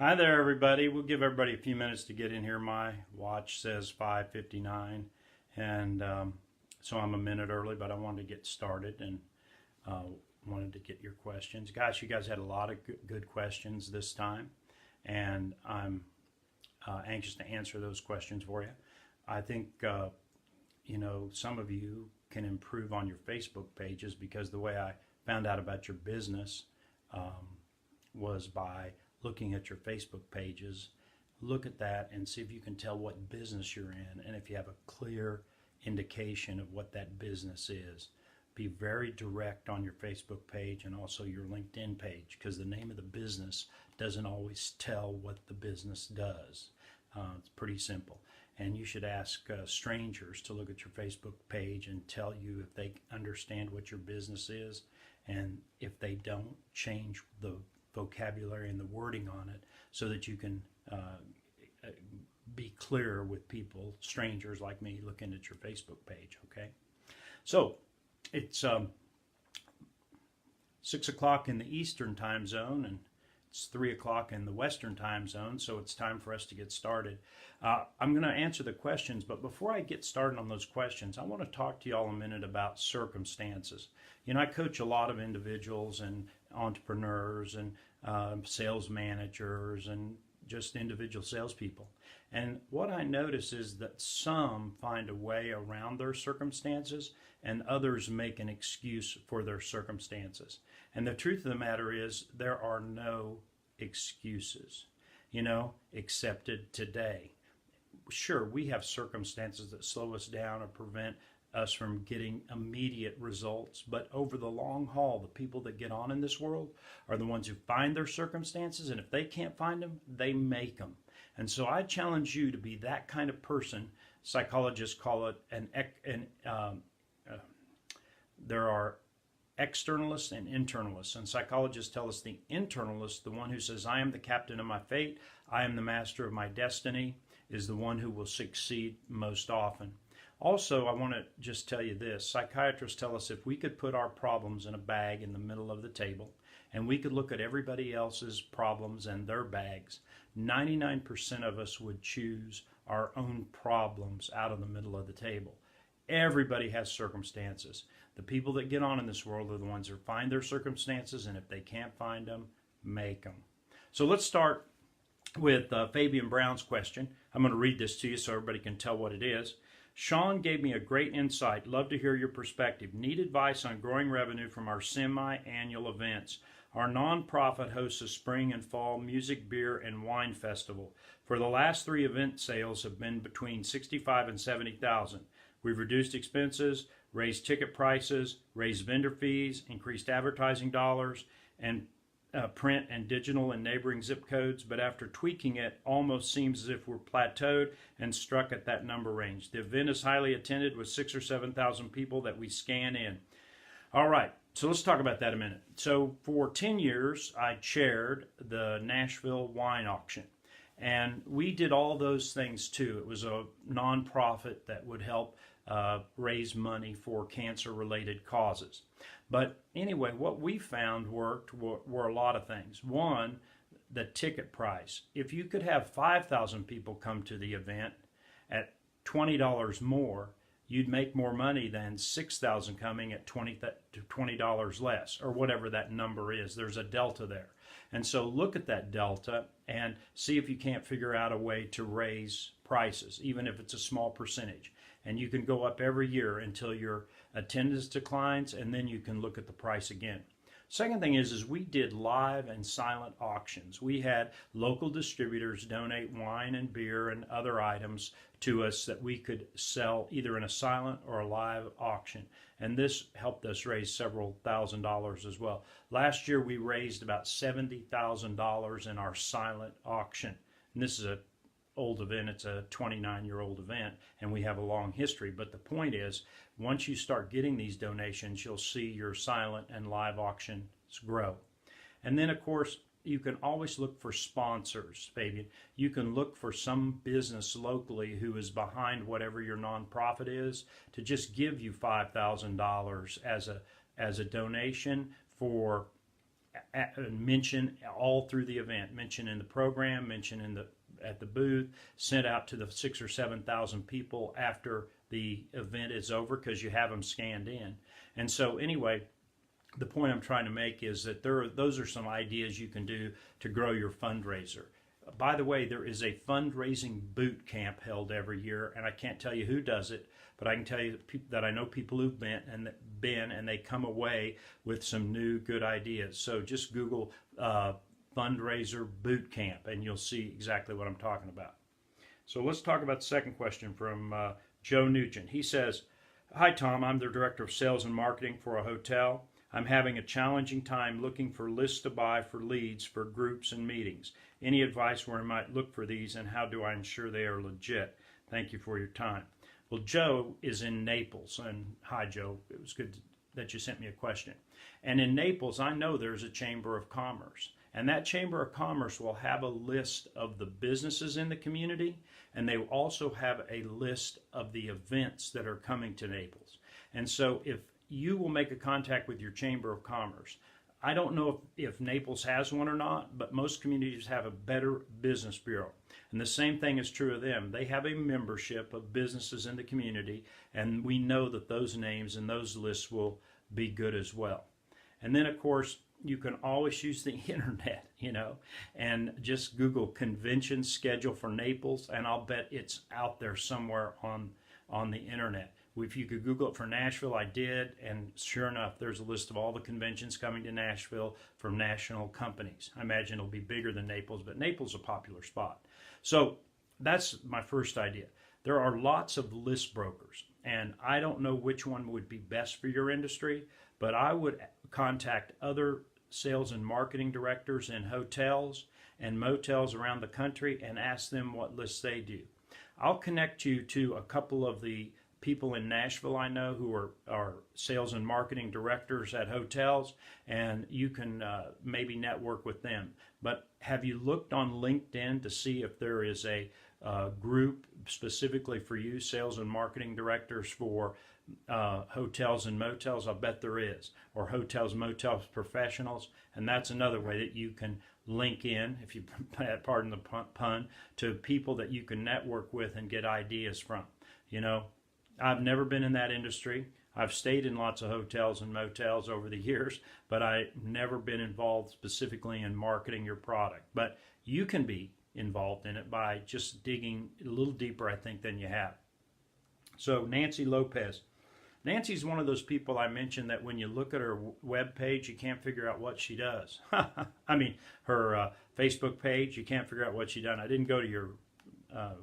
Hi there, everybody. We'll give everybody a few minutes to get in here. My watch says 5:59, and so I'm a minute early, but I wanted to get started and wanted to get your questions. Gosh, you guys had a lot of good questions this time, and I'm anxious to answer those questions for you. I think, some of you can improve on your Facebook pages because the way I found out about your business was by looking at your Facebook pages. Look at that and see if you can tell what business you're in and if you have a clear indication of what that business is. Be very direct on your Facebook page and also your LinkedIn page, because the name of the business doesn't always tell what the business does. It's pretty simple. And you should ask strangers to look at your Facebook page and tell you if they understand what your business is, and if they don't, change the vocabulary and the wording on it so that you can be clear with people, strangers like me, looking at your Facebook page. Okay, so it's 6 o'clock in the Eastern time zone, and it's 3 o'clock in the Western time zone, so it's time for us to get started. I'm going to answer the questions, but before I get started on those questions, I want to talk to you all a minute about circumstances. You know, I coach a lot of individuals and entrepreneurs and sales managers and just individual salespeople. And what I notice is that some find a way around their circumstances and others make an excuse for their circumstances. And the truth of the matter is there are no excuses, accepted today. Sure, we have circumstances that slow us down or prevent us from getting immediate results, but over the long haul, the people that get on in this world are the ones who find their circumstances, and if they can't find them, they make them. And so I challenge you to be that kind of person. Psychologists call it there are externalists and internalists, and psychologists tell us the internalist, the one who says, I am the captain of my fate, I am the master of my destiny, is the one who will succeed most often. Also, I want to just tell you this. Psychiatrists tell us if we could put our problems in a bag in the middle of the table and we could look at everybody else's problems and their bags, 99% of us would choose our own problems out of the middle of the table. Everybody has circumstances. The people that get on in this world are the ones that find their circumstances, and if they can't find them, make them. So let's start with Fabian Brown's question. I'm going to read this to you so everybody can tell what it is. Sean gave me a great insight. Love to hear your perspective. Need advice on growing revenue from our semi-annual events. Our nonprofit hosts a spring and fall music, beer, and wine festival. For the last 3 event sales have been between $65,000 and $70,000. We've reduced expenses, raised ticket prices, raised vendor fees, increased advertising dollars, and print and digital in neighboring zip codes, but after tweaking it, almost seems as if we're plateaued and struck at that number range. The event is highly attended with 6,000 or 7,000 people that we scan in. All right, so let's talk about that a minute. So for 10 years, I chaired the Nashville wine auction, and we did all those things too. It was a nonprofit that would help raise money for cancer-related causes. But anyway, what we found worked were a lot of things. One, the ticket price. If you could have 5,000 people come to the event at $20 more, you'd make more money than 6,000 coming at $20 less, or whatever that number is. There's a delta there. And so look at that delta and see if you can't figure out a way to raise prices, even if it's a small percentage. And you can go up every year until your attendance declines, and then you can look at the price again. Second thing is we did live and silent auctions. We had local distributors donate wine and beer and other items to us that we could sell either in a silent or a live auction. And this helped us raise several $1,000s as well. Last year we raised about $70,000 in our silent auction. And this is a old event. It's a 29-year-old event, and we have a long history. But the point is, once you start getting these donations, you'll see your silent and live auctions grow. And then, of course, you can always look for sponsors, Fabian. You can look for some business locally who is behind whatever your nonprofit is to just give you $5,000 as a donation for mention all through the event, mention in the program, mention in the at the booth, sent out to the 6,000 or 7,000 people after the event is over, because you have them scanned in. And so anyway, the point I'm trying to make is that those are some ideas you can do to grow your fundraiser. By the way, there is a fundraising boot camp held every year, and I can't tell you who does it, but I can tell you that I know people who've been and they come away with some new good ideas. So just Google fundraiser boot camp and you'll see exactly what I'm talking about. So let's talk about the second question from Joe Nugent. He says, "Hi Tom, I'm the Director of Sales and Marketing for a hotel. I'm having a challenging time looking for lists to buy for leads for groups and meetings. Any advice where I might look for these, and how do I ensure they are legit? Thank you for your time." Well, Joe is in Naples, and hi Joe, it was good that you sent me a question. And in Naples, I know there's a Chamber of Commerce, and that Chamber of Commerce will have a list of the businesses in the community, and they will also have a list of the events that are coming to Naples. And so if you will make a contact with your Chamber of Commerce, I don't know if Naples has one or not, but most communities have a Better Business Bureau. And the same thing is true of them. They have a membership of businesses in the community, and we know that those names and those lists will be good as well. And then, of course, you can always use the internet, and just Google convention schedule for Naples, and I'll bet it's out there somewhere on the internet. If you could Google it for Nashville, I did, and sure enough, there's a list of all the conventions coming to Nashville from national companies. I imagine it'll be bigger than Naples, but Naples is a popular spot. So that's my first idea. There are lots of list brokers, and I don't know which one would be best for your industry, but I would contact other sales and marketing directors in hotels and motels around the country and ask them what lists they do. I'll connect you to a couple of the people in Nashville I know who are sales and marketing directors at hotels, and you can maybe network with them. But have you looked on LinkedIn to see if there is a group specifically for you, sales and marketing directors for hotels and motels? I bet there is, or hotels, motels professionals, and that's another way that you can link in, if you pardon the pun, to people that you can network with and get ideas from. I've never been in that industry. I've stayed in lots of hotels and motels over the years, but I've never been involved specifically in marketing your product. But you can be involved in it by just digging a little deeper, I think, than you have. So Nancy Lopez. Nancy's one of those people I mentioned that when you look at her web page, you can't figure out what she does. I mean, her Facebook page, you can't figure out what she done. I didn't go to your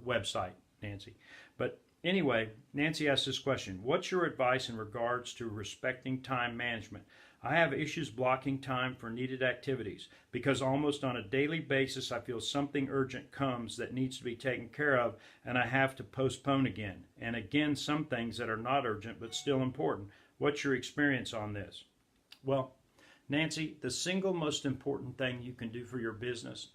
website, Nancy. But anyway, Nancy asked this question: what's your advice in regards to respecting time management? I have issues blocking time for needed activities because almost on a daily basis I feel something urgent comes that needs to be taken care of, and I have to postpone again. And again, some things that are not urgent but still important. What's your experience on this? Well, Nancy, the single most important thing you can do for your business,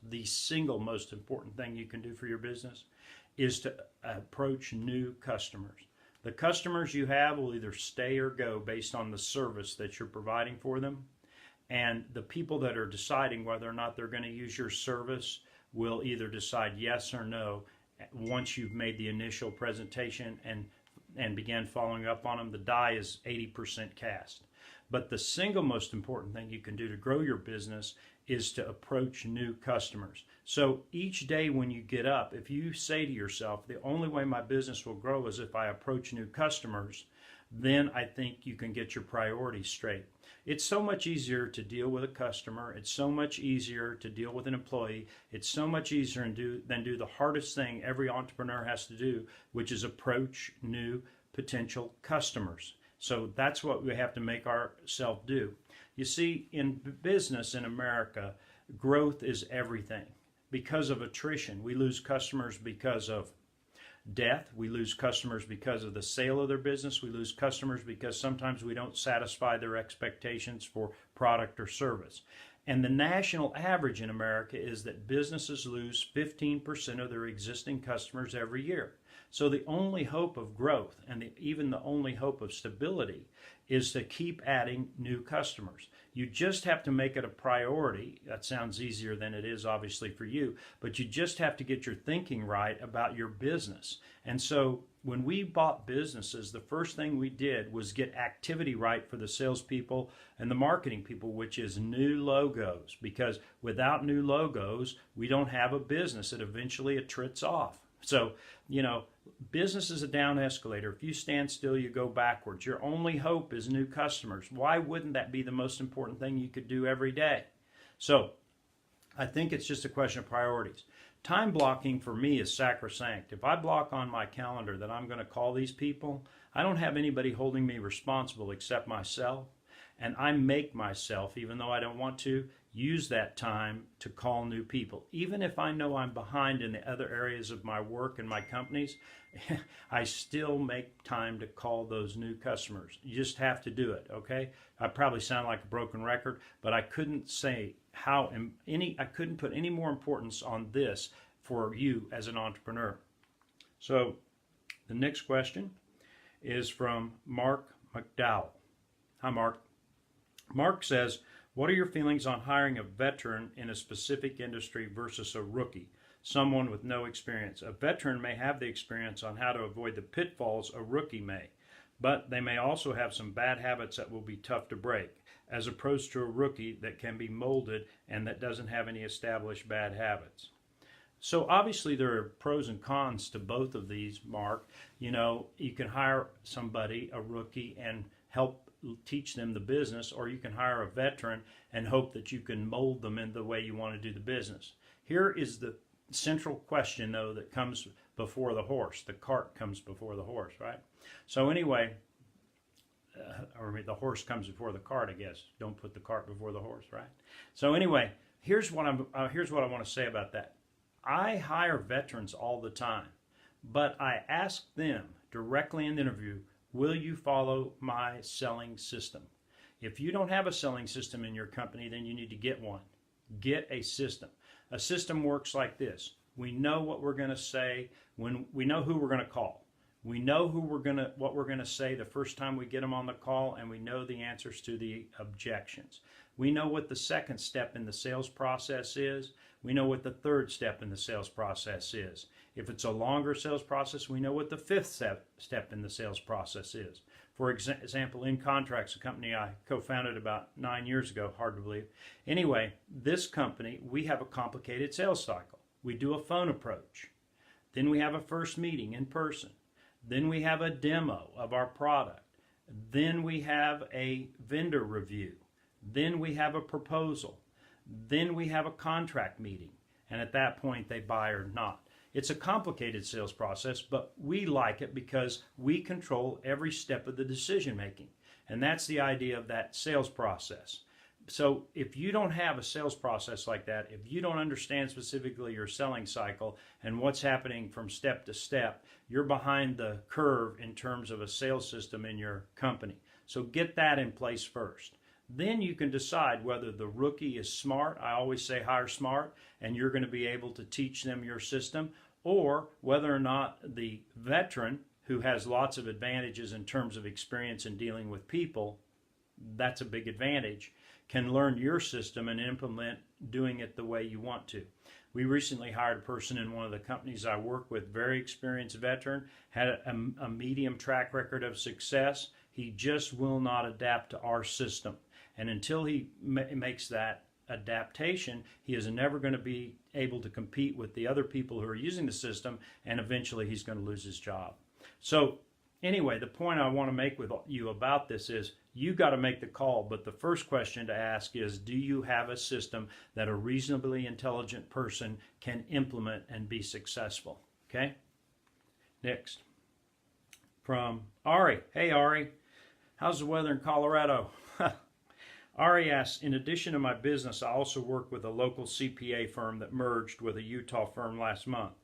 is to approach new customers. The customers you have will either stay or go based on the service that you're providing for them. And the people that are deciding whether or not they're going to use your service will either decide yes or no once you've made the initial presentation and began following up on them. The die is 80% cast. But the single most important thing you can do to grow your business is to approach new customers. So each day when you get up, if you say to yourself, the only way my business will grow is if I approach new customers, then I think you can get your priorities straight. It's so much easier to deal with a customer. It's so much easier to deal with an employee. It's so much easier than do the hardest thing every entrepreneur has to do, which is approach new potential customers. So that's what we have to make ourselves do. You see, in business in America, growth is everything. Because of attrition, we lose customers because of death. We lose customers because of the sale of their business. We lose customers because sometimes we don't satisfy their expectations for product or service. And the national average in America is that businesses lose 15% of their existing customers every year. So the only hope of growth and even the only hope of stability is to keep adding new customers. You just have to make it a priority. That sounds easier than it is, obviously, for you, but you just have to get your thinking right about your business. And so when we bought businesses, the first thing we did was get activity right for the salespeople and the marketing people, which is new logos, because without new logos, we don't have a business. It eventually attrits off. So, business is a down escalator. If you stand still, you go backwards. Your only hope is new customers. Why wouldn't that be the most important thing you could do every day? So, I think it's just a question of priorities. Time blocking for me is sacrosanct. If I block on my calendar that I'm going to call these people, I don't have anybody holding me responsible except myself. And I make myself, even though I don't want to, use that time to call new people. Even if I know I'm behind in the other areas of my work and my companies, I still make time to call those new customers. You just have to do it, okay? I probably sound like a broken record, but I couldn't say I couldn't put any more importance on this for you as an entrepreneur. So the next question is from Mark McDowell. Hi, Mark. Mark says, what are your feelings on hiring a veteran in a specific industry versus a rookie, someone with no experience? A veteran may have the experience on how to avoid the pitfalls a rookie may, but they may also have some bad habits that will be tough to break, as opposed to a rookie that can be molded and that doesn't have any established bad habits. So obviously there are pros and cons to both of these, Mark. You can hire somebody, a rookie, and help teach them the business, or you can hire a veteran and hope that you can mold them in the way you want to do the business. Here is the central question, though, that comes before the horse. The cart comes before the horse, right? So anyway, or the horse comes before the cart, I guess. Don't put the cart before the horse, right? So anyway, here's what I want to say about that. I hire veterans all the time, but I ask them directly in the interview, will you follow my selling system? If you don't have a selling system in your company, then you need to get one. Get a system. A system works like this. We know what we're going to say when we know who we're going to call. We know what we're going to say the first time we get them on the call, and we know the answers to the objections. We know what the second step in the sales process is. We know what the third step in the sales process is. If it's a longer sales process, we know what the fifth step in the sales process is. For example, In Contracts, a company I co-founded about 9 years ago, hard to believe. Anyway, this company, we have a complicated sales cycle. We do a phone approach. Then we have a first meeting in person. Then we have a demo of our product. Then we have a vendor review. Then we have a proposal. Then we have a contract meeting. And at that point, they buy or not. It's a complicated sales process, but we like it because we control every step of the decision making. And that's the idea of that sales process. So if you don't have a sales process like that, if you don't understand specifically your selling cycle and what's happening from step to step, you're behind the curve in terms of a sales system in your company. So get that in place first. Then you can decide whether the rookie is smart. I always say hire smart, and you're going to be able to teach them your system, or whether or not the veteran, who has lots of advantages in terms of experience in dealing with people, that's a big advantage, can learn your system and implement doing it the way you want to. We recently hired a person in one of the companies I work with, very experienced veteran, had a medium track record of success. He just will not adapt to our system. And until he makes that adaptation, he is never going to be able to compete with the other people who are using the system, and eventually he's going to lose his job. So anyway, the point I want to make with you about this is you got to make the call, but the first question to ask is, do you have a system that a reasonably intelligent person can implement and be successful? Okay? Next. From Ari. Hey, Ari. How's the weather in Colorado? Ari asks, in addition to my business, I also work with a local CPA firm that merged with a Utah firm last month.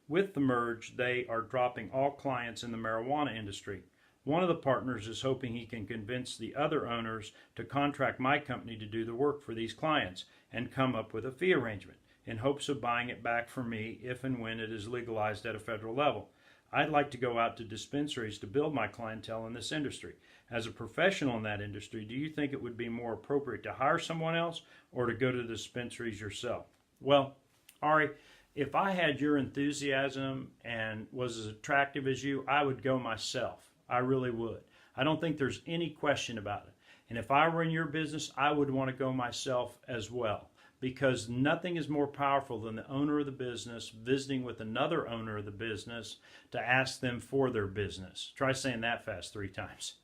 With the merge, they are dropping all clients in the marijuana industry. One of the partners is hoping he can convince the other owners to contract my company to do the work for these clients and come up with a fee arrangement in hopes of buying it back from me if and when it is legalized at a federal level. I'd like to go out to dispensaries to build my clientele in this industry. As a professional in that industry, do you think it would be more appropriate to hire someone else or to go to the dispensaries yourself? Well, Ari, if I had your enthusiasm and was as attractive as you, I would go myself. I really would. I don't think there's any question about it. And if I were in your business, I would want to go myself as well, because nothing is more powerful than the owner of the business visiting with another owner of the business to ask them for their business. Try saying that fast 3 times.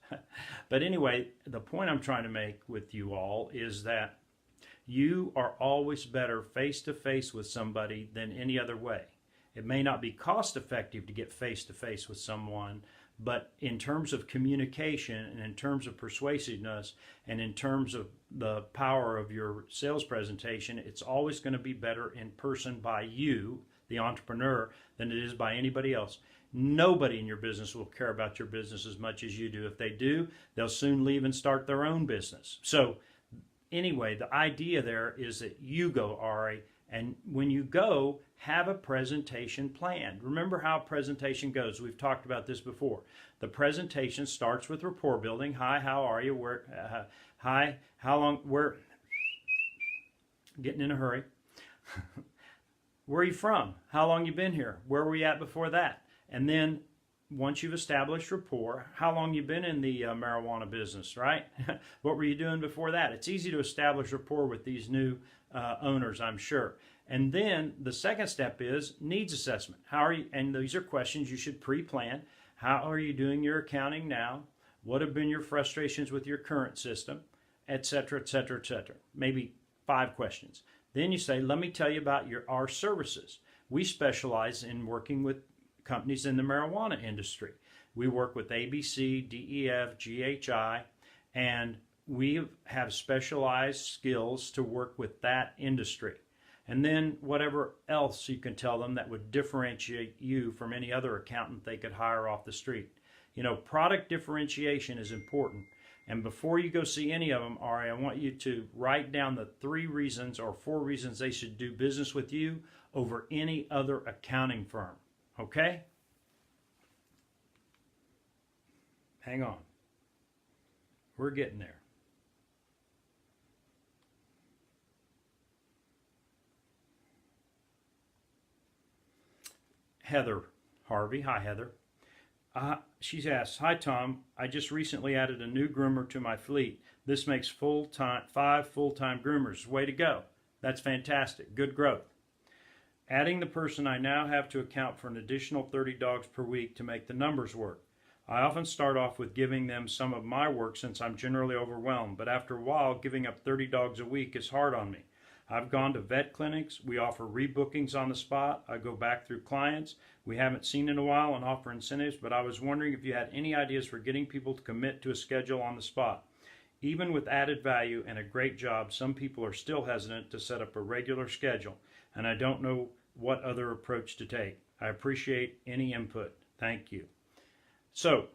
But anyway, the point I'm trying to make with you all is that you are always better face-to-face with somebody than any other way. It may not be cost-effective to get face-to-face with someone, but in terms of communication and in terms of persuasiveness and in terms of the power of your sales presentation, it's always going to be better in person by you, the entrepreneur, than it is by anybody else. Nobody in your business will care about your business as much as you do. If they do, they'll soon leave and start their own business. So anyway, the idea there is that you go, Ari, and when you go, have a presentation planned. Remember how a presentation goes. We've talked about this before. The presentation starts with rapport building. Hi, how are you? Where? Hi, how long? Where? Getting in a hurry. Where are you from? How long you been here? Where were you at before that? And then once you've established rapport, how long you been in the marijuana business, right? What were you doing before that? It's easy to establish rapport with these new owners, I'm sure. And then the second step is needs assessment. How are you? And these are questions you should pre-plan. How are you doing your accounting now? What have been your frustrations with your current system, et cetera, et cetera, et cetera. Maybe 5 questions. Then you say, let me tell you about our services. We specialize in working with companies in the marijuana industry. We work with ABC, DEF, GHI, and we have specialized skills to work with that industry. And then whatever else you can tell them that would differentiate you from any other accountant they could hire off the street. You know, product differentiation is important. And before you go see any of them, Ari, I want you to write down the 3 reasons or 4 reasons they should do business with you over any other accounting firm. Okay? Hang on. We're getting there. Heather Harvey. Hi, Heather. She's asked, hi, Tom. I just recently added a new groomer to my fleet. This makes 5 full-time groomers. Way to go. That's fantastic. Good growth. Adding the person I now have to account for an additional 30 dogs per week to make the numbers work. I often start off with giving them some of my work since I'm generally overwhelmed, but after a while, giving up 30 dogs a week is hard on me. I've gone to vet clinics. We offer rebookings on the spot. I go back through clients we haven't seen in a while and offer incentives, but I was wondering if you had any ideas for getting people to commit to a schedule on the spot. Even with added value and a great job, some people are still hesitant to set up a regular schedule, and I don't know what other approach to take. I appreciate any input. Thank you. So,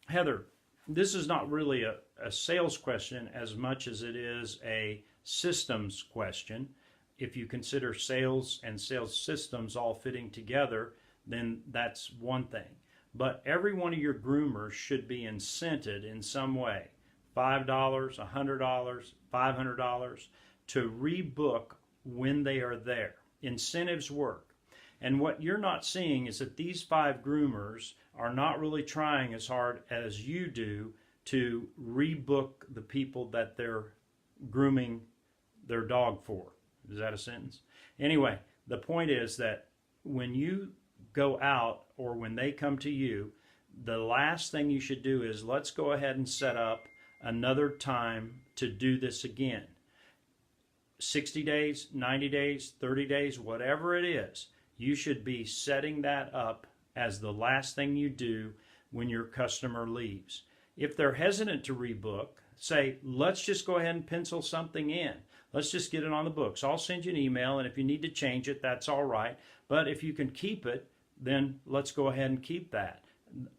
Heather, this is not really a sales question as much as it is a systems question. If you consider sales and sales systems all fitting together, then that's one thing. But every one of your groomers should be incented in some way. $5, $100, $500 to rebook when they are there. Incentives work. And what you're not seeing is that these 5 groomers are not really trying as hard as you do to rebook the people that they're grooming their dog for. Is that a sentence? Anyway, the point is that when you go out or when they come to you, the last thing you should do is let's go ahead and set up another time to do this again. 60 days, 90 days, 30 days, whatever it is, you should be setting that up as the last thing you do when your customer leaves. If they're hesitant to rebook, say, let's just go ahead and pencil something in. Let's just get it on the books. I'll send you an email, and if you need to change it, that's all right. But if you can keep it, then let's go ahead and keep that.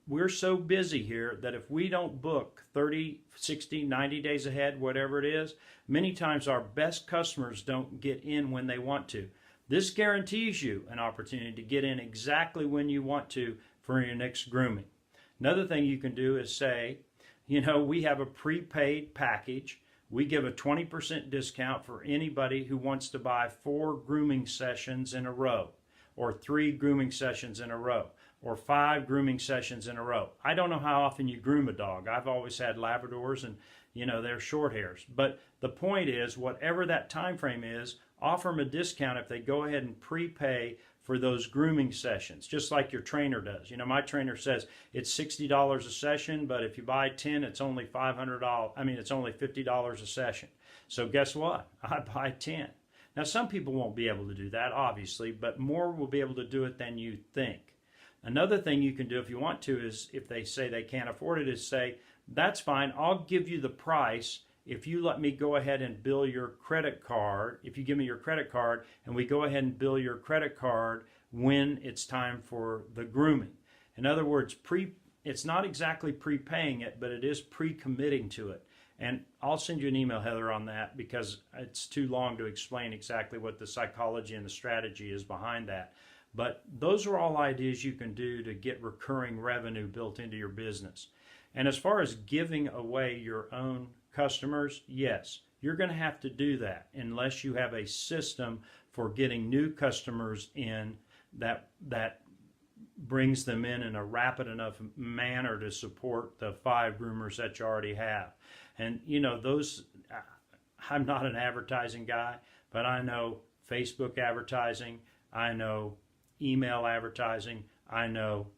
We're so busy here that if we don't book 30, 60, 90 days ahead, whatever it is, many times our best customers don't get in when they want to. This guarantees you an opportunity to get in exactly when you want to for your next grooming. Another thing you can do is say, you know, we have a prepaid package. We give a 20% discount for anybody who wants to buy 4 grooming sessions in a row, or 3 grooming sessions in a row, or 5 grooming sessions in a row. I don't know how often you groom a dog. I've always had Labradors, and you know, they're short hairs. But the point is, whatever that time frame is, offer them a discount if they go ahead and prepay for those grooming sessions, just like your trainer does. You know, my trainer says it's $60 a session, but if you buy 10, it's only $500. I mean, it's only $50 a session. So guess what? I buy 10. Now, some people won't be able to do that, obviously, but more will be able to do it than you think. Another thing you can do if you want to is, if they say they can't afford it, is say, that's fine, I'll give you the price if you let me go ahead and bill your credit card, if you give me your credit card, and we go ahead and bill your credit card when it's time for the grooming. In other words, it's not exactly prepaying it, but it is pre-committing to it. And I'll send you an email, Heather, on that, because it's too long to explain exactly what the psychology and the strategy is behind that. But those are all ideas you can do to get recurring revenue built into your business. And as far as giving away your own customers, yes, you're going to have to do that unless you have a system for getting new customers in that brings them in a rapid enough manner to support the 5 groomers that you already have. And you know, those, I'm not an advertising guy, but I know Facebook advertising, I know email advertising, I know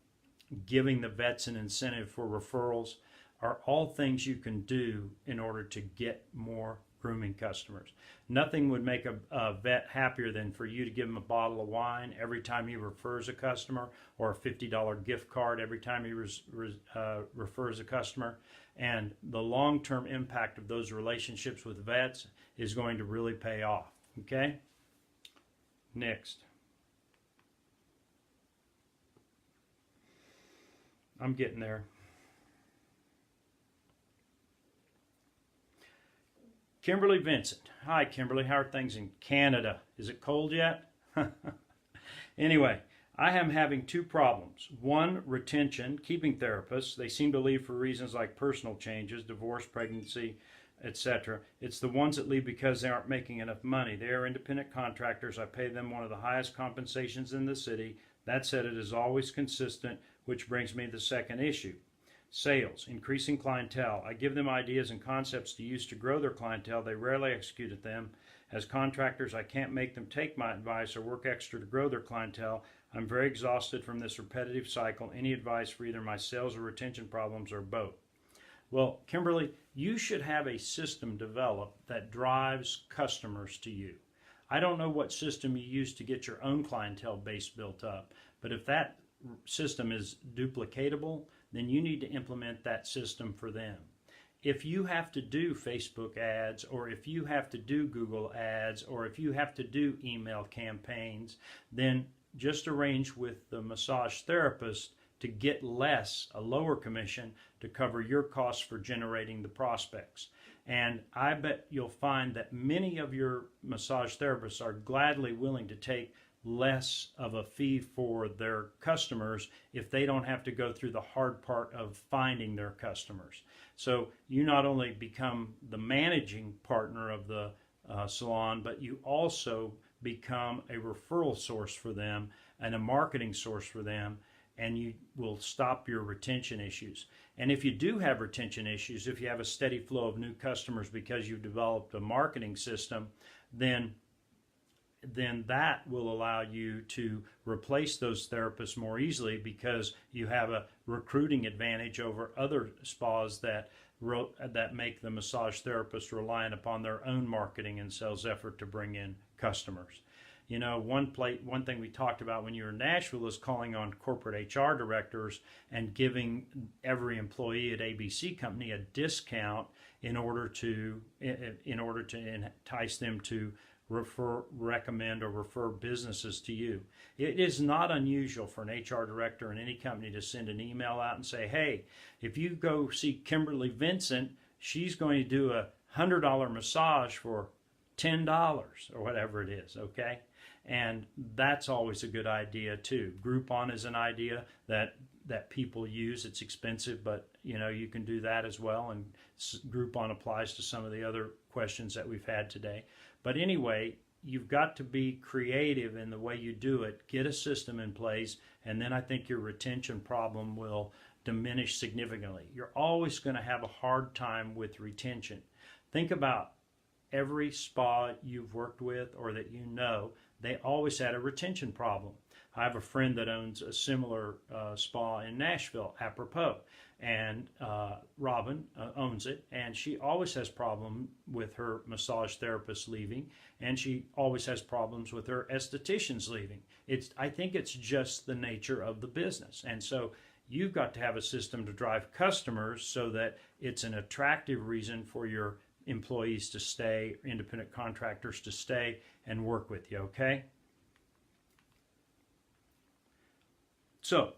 giving the vets an incentive for referrals are all things you can do in order to get more grooming customers. Nothing would make a vet happier than for you to give him a bottle of wine every time he refers a customer, or a $50 gift card every time he refers a customer. And the long-term impact of those relationships with vets is going to really pay off. Okay? Next. I'm getting there. Kimberly Vincent. Hi, Kimberly. How are things in Canada? Is it cold yet? Anyway, I am having 2 problems. One, retention, keeping therapists. They seem to leave for reasons like personal changes, divorce, pregnancy, etc. It's the ones that leave because they aren't making enough money. They are independent contractors. I pay them one of the highest compensations in the city. That said, it is always consistent, which brings me to the second issue. Sales, increasing clientele. I give them ideas and concepts to use to grow their clientele. They rarely execute at them. As contractors, I can't make them take my advice or work extra to grow their clientele. I'm very exhausted from this repetitive cycle. Any advice for either my sales or retention problems, or both? Well, Kimberly, you should have a system developed that drives customers to you. I don't know what system you use to get your own clientele base built up, but if that system is duplicatable, then you need to implement that system for them. If you have to do Facebook ads, or if you have to do Google ads, or if you have to do email campaigns, then just arrange with the massage therapist to get a lower commission to cover your costs for generating the prospects. And I bet you'll find that many of your massage therapists are gladly willing to take less of a fee for their customers if they don't have to go through the hard part of finding their customers. So you not only become the managing partner of the salon, but you also become a referral source for them and a marketing source for them, and you will stop your retention issues. And if you do have retention issues, if you have a steady flow of new customers because you've developed a marketing system, then that will allow you to replace those therapists more easily, because you have a recruiting advantage over other spas that make the massage therapist reliant upon their own marketing and sales effort to bring in customers. You know, one thing we talked about when you were in Nashville is calling on corporate HR directors and giving every employee at ABC Company a discount in order to entice them to recommend or refer businesses to you. It is not unusual for an HR director in any company to send an email out and say, hey, if you go see Kimberly Vincent, she's going to do a $100 massage for $10 or whatever it is, okay? And that's always a good idea too. Groupon is an idea that that people use. It's expensive, but you can do that as well. And Groupon applies to some of the other questions that we've had today. But anyway, you've got to be creative in the way you do it. Get a system in place, and then I think your retention problem will diminish significantly. You're always going to have a hard time with retention. Think about every spa you've worked with or that they always had a retention problem. I have a friend that owns a similar spa in Nashville, apropos, and Robin owns it, and she always has problem with her massage therapist leaving, and she always has problems with her estheticians leaving. I think it's just the nature of the business, and so you've got to have a system to drive customers so that it's an attractive reason for your employees to stay, independent contractors to stay and work with you, okay? So,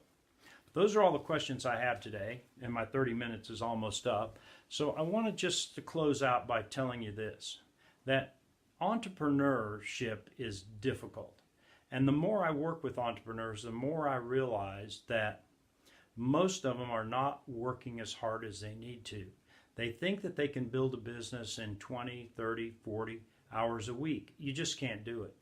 those are all the questions I have today, and my 30 minutes is almost up. So I want to close out by telling you this, that entrepreneurship is difficult. And the more I work with entrepreneurs, the more I realize that most of them are not working as hard as they need to. They think that they can build a business in 20, 30, 40 hours a week. You just can't do it.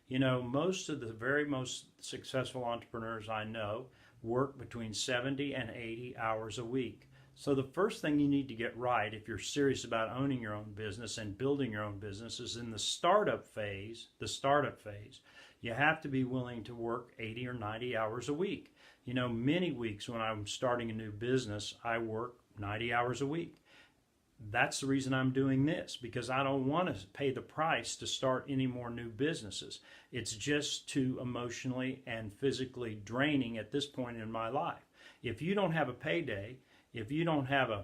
Most of the very most successful entrepreneurs I know work between 70 and 80 hours a week. So the first thing you need to get right if you're serious about owning your own business and building your own business is in the startup phase, you have to be willing to work 80 or 90 hours a week. Many weeks when I'm starting a new business, I work 90 hours a week. That's the reason I'm doing this, because I don't want to pay the price to start any more new businesses. It's just too emotionally and physically draining at this point in my life. If you don't have a payday, if you don't have a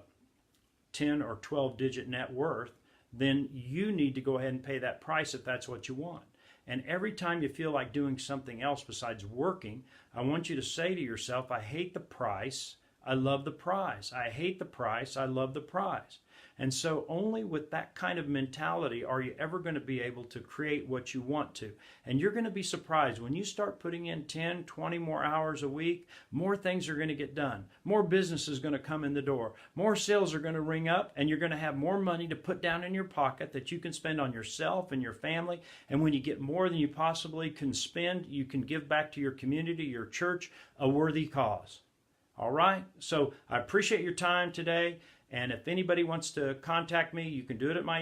10 or 12 digit net worth, then you need to go ahead and pay that price if that's what you want. And every time you feel like doing something else besides working, I want you to say to yourself, I hate the price, I love the prize. I hate the price, I love the prize. And so only with that kind of mentality are you ever going to be able to create what you want to. And you're going to be surprised when you start putting in 10, 20 more hours a week, more things are going to get done. More business is going to come in the door. More sales are going to ring up, and you're going to have more money to put down in your pocket that you can spend on yourself and your family. And when you get more than you possibly can spend, you can give back to your community, your church, a worthy cause. All right? So I appreciate your time today. And if anybody wants to contact me, you can do it at my